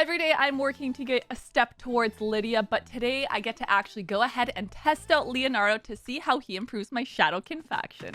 Every day I'm working to get a step towards Lydia, but today I get to actually go ahead and test out Leonardo to see how he improves my Shadowkin faction.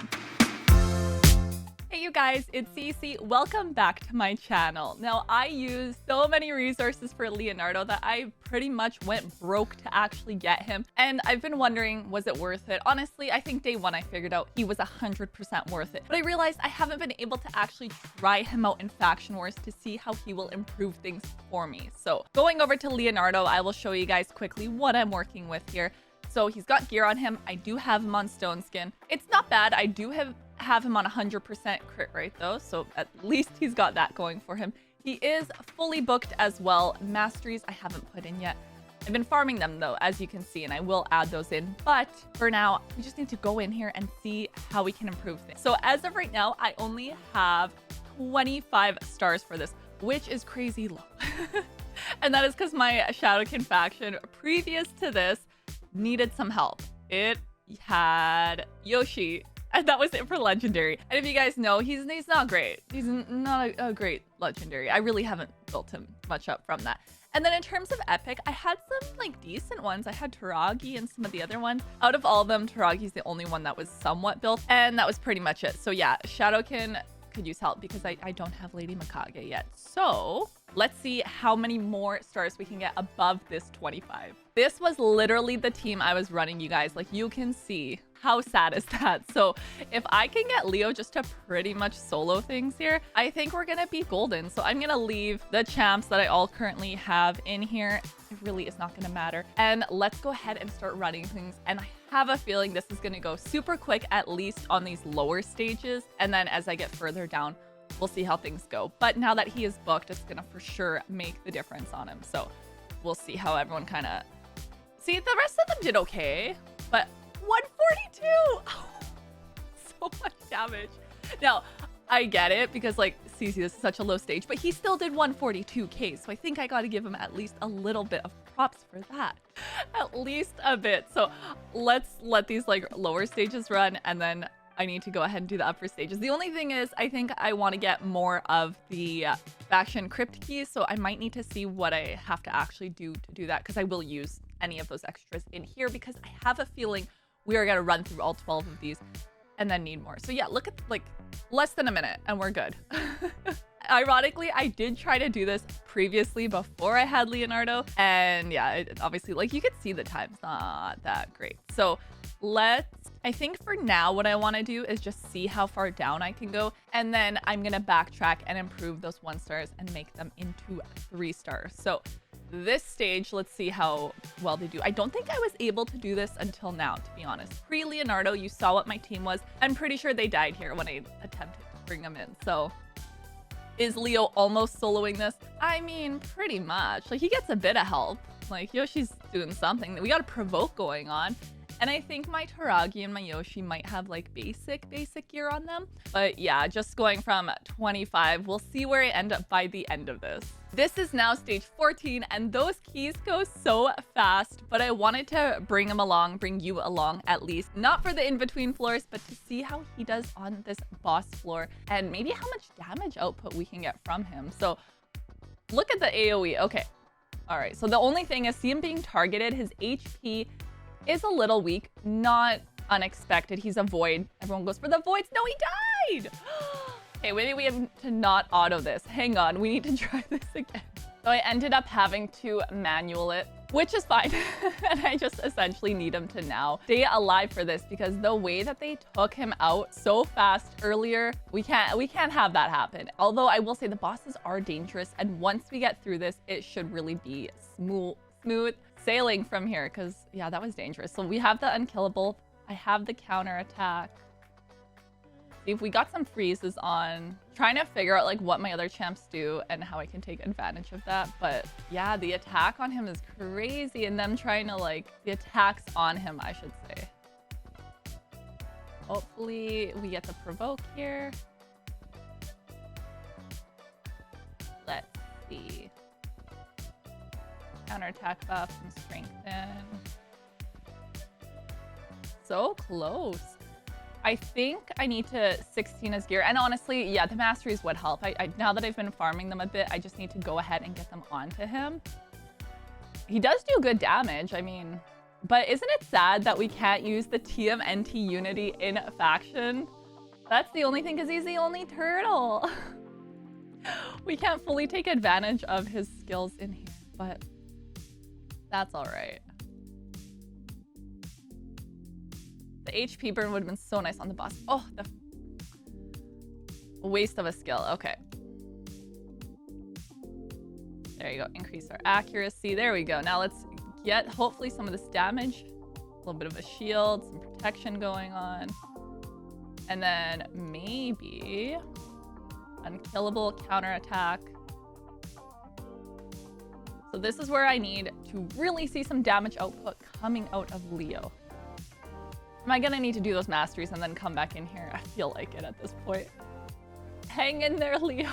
Hey you guys, it's Cece. Welcome back to my channel. Now, I used so many resources for Leonardo that I pretty much went broke to actually get him. And I've been wondering, was it worth it? Honestly, I think day one I figured out he was 100% worth it. But I realized I haven't been able to actually try him out in Faction Wars to see how he will improve things for me. So going over to Leonardo, I will show you guys quickly what I'm working with here. So he's got gear on him. I do have him on Stone Skin. It's not bad. I do have him on 100% crit rate though, so at least he's got that going for him. He is fully booked as well. Masteries I haven't put in yet. I've been farming them though, as you can see, and I will add those in. But for now, we just need to go in here and see how we can improve things. So as of right now, I only have 25 stars for this, which is crazy low. And that is because my Shadowkin faction previous to this needed some help. It had Yoshi, and that was it for legendary. And if you guys know, he's not great. He's not a great legendary. I really haven't built him much up from that. And then in terms of epic, I had some like decent ones. I had Taragi and some of the other ones. Out of all of them, Taragi's the only one that was somewhat built, and that was pretty much it. So yeah, Shadowkin could use help because I don't have Lady Mikage yet. So let's see how many more stars we can get above this 25. This was literally the team I was running, you guys. Like, you can see how sad is that. So if I can get Leo just to pretty much solo things here, I think we're gonna be golden. So I'm gonna leave the champs that I all currently have in here. It really is not gonna matter. And let's go ahead and start running things. And I have a feeling this is gonna go super quick, at least on these lower stages. And then as I get further down, we'll see how things go. But now that he is booked, it's gonna for sure make the difference on him. So we'll see how everyone kind of... See, the rest of them did okay, but 142! Oh, so much damage. Now, I get it because, like, Cece, this is such a low stage, but he still did 142k, so I think I got to give him at least a little bit of props for that. At least a bit. So let's let these, like, lower stages run, and then I need to go ahead and do the upper stages. The only thing is, I think I want to get more of the faction crypt keys, so I might need to see what I have to actually do to do that, because I will use any of those extras in here, because I have a feeling we are going to run through all 12 of these and then need more. So yeah, look at, like, less than a minute and we're good. Ironically, I did try to do this previously before I had Leonardo, and yeah, it obviously, like, you can see the time's not that great. So I think for now, what I want to do is just see how far down I can go, and then I'm going to backtrack and improve those 1 stars and make them into 3 stars. So this stage, let's see how well they do. I don't think I was able to do this until now, to be honest. Pre-Leonardo, you saw what my team was. I'm pretty sure they died here when I attempted to bring them in. So is Leo almost soloing this? I mean, pretty much. Like, he gets a bit of help. Like, Yoshi's doing something. We got a provoke going on. And I think my Taragi and my Yoshi might have, like, basic gear on them. But yeah, just going from 25, we'll see where I end up by the end of this. This is now stage 14, and those keys go so fast, but I wanted to bring you along at least. Not for the in-between floors, but to see how he does on this boss floor, and maybe how much damage output we can get from him. So look at the AoE. Okay. All right. So the only thing is, see him being targeted, his HP is a little weak, not unexpected. He's a void. Everyone goes for the voids. No, he died. Okay, maybe we have to not auto this. Hang on, we need to try this again. So I ended up having to manual it, which is fine. And I just essentially need him to now stay alive for this, because the way that they took him out so fast earlier, we can't have that happen. Although I will say the bosses are dangerous, and once we get through this, it should really be smooth sailing from here, because yeah, that was dangerous. So we have the unkillable. I have the counter attack. See, if we got some freezes on, trying to figure out like what my other champs do and how I can take advantage of that. But yeah, the attack on him is crazy, and them trying to, like, the attacks on him, I should say. Hopefully we get the provoke here. Let's see. Counterattack buff and strengthen. So close. I think I need to 16 his gear. And honestly, yeah, the masteries would help. Now that I've been farming them a bit, I just need to go ahead and get them onto him. He does do good damage, I mean, but isn't it sad that we can't use the TMNT Unity in faction? That's the only thing, because he's the only turtle. We can't fully take advantage of his skills in here, but that's all right. The HP burn would have been so nice on the boss. Oh, the waste of a skill. Okay. There you go. Increase our accuracy. There we go. Now let's get hopefully some of this damage. A little bit of a shield, some protection going on. And then maybe unkillable counterattack. So this is where I need to really see some damage output coming out of Leo. Am I gonna need to do those masteries and then come back in here? I feel like it at this point. Hang in there, Leo.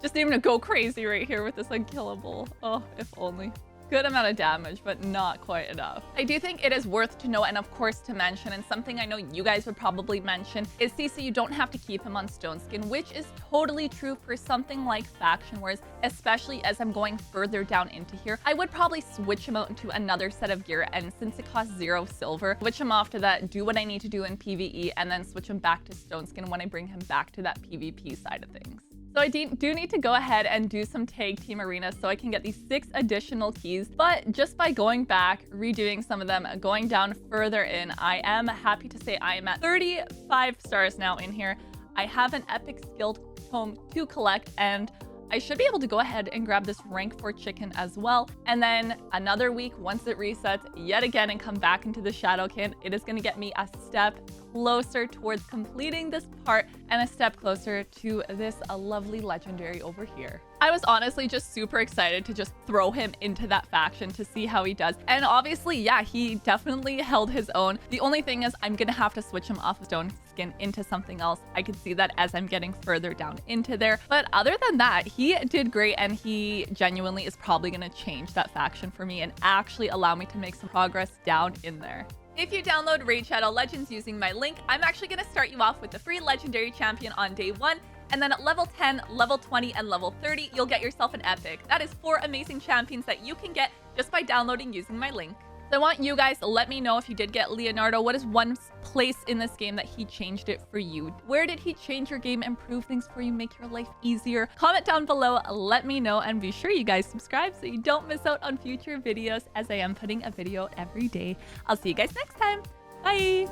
Just need him to go crazy right here with this unkillable. Oh, if only. Good amount of damage, but not quite enough. I do think it is worth to know and of course to mention, and something I know you guys would probably mention, is Cece, you don't have to keep him on Stone Skin, which is totally true for something like Faction Wars, especially as I'm going further down into here. I would probably switch him out into another set of gear, and since it costs 0 silver, switch him off to that, do what I need to do in PvE, and then switch him back to Stone Skin when I bring him back to that PvP side of things. So I do need to go ahead and do some tag team arenas so I can get these 6 additional keys. But just by going back, redoing some of them, going down further in, I am happy to say I am at 35 stars now in here. I have an epic skill tome to collect, and I should be able to go ahead and grab this rank 4 chicken as well. And then another week, once it resets yet again and come back into the Shadowkin, it is going to get me a step closer towards completing this part and a step closer to this lovely legendary over here. I was honestly just super excited to just throw him into that faction to see how he does. And obviously, yeah, he definitely held his own. The only thing is I'm gonna have to switch him off of Stone Skin into something else. I could see that as I'm getting further down into there. But other than that, he did great, and he genuinely is probably gonna change that faction for me and actually allow me to make some progress down in there. If you download Raid Shadow Legends using my link, I'm actually going to start you off with the free legendary champion on day 1. And then at level 10, level 20, and level 30, you'll get yourself an epic. That is 4 amazing champions that you can get just by downloading using my link. So I want you guys to let me know if you did get Leonardo. What is one place in this game that he changed it for you? Where did he change your game, improve things for you, make your life easier? Comment down below, let me know, and be sure you guys subscribe so you don't miss out on future videos, as I am putting a video every day. I'll see you guys next time. Bye!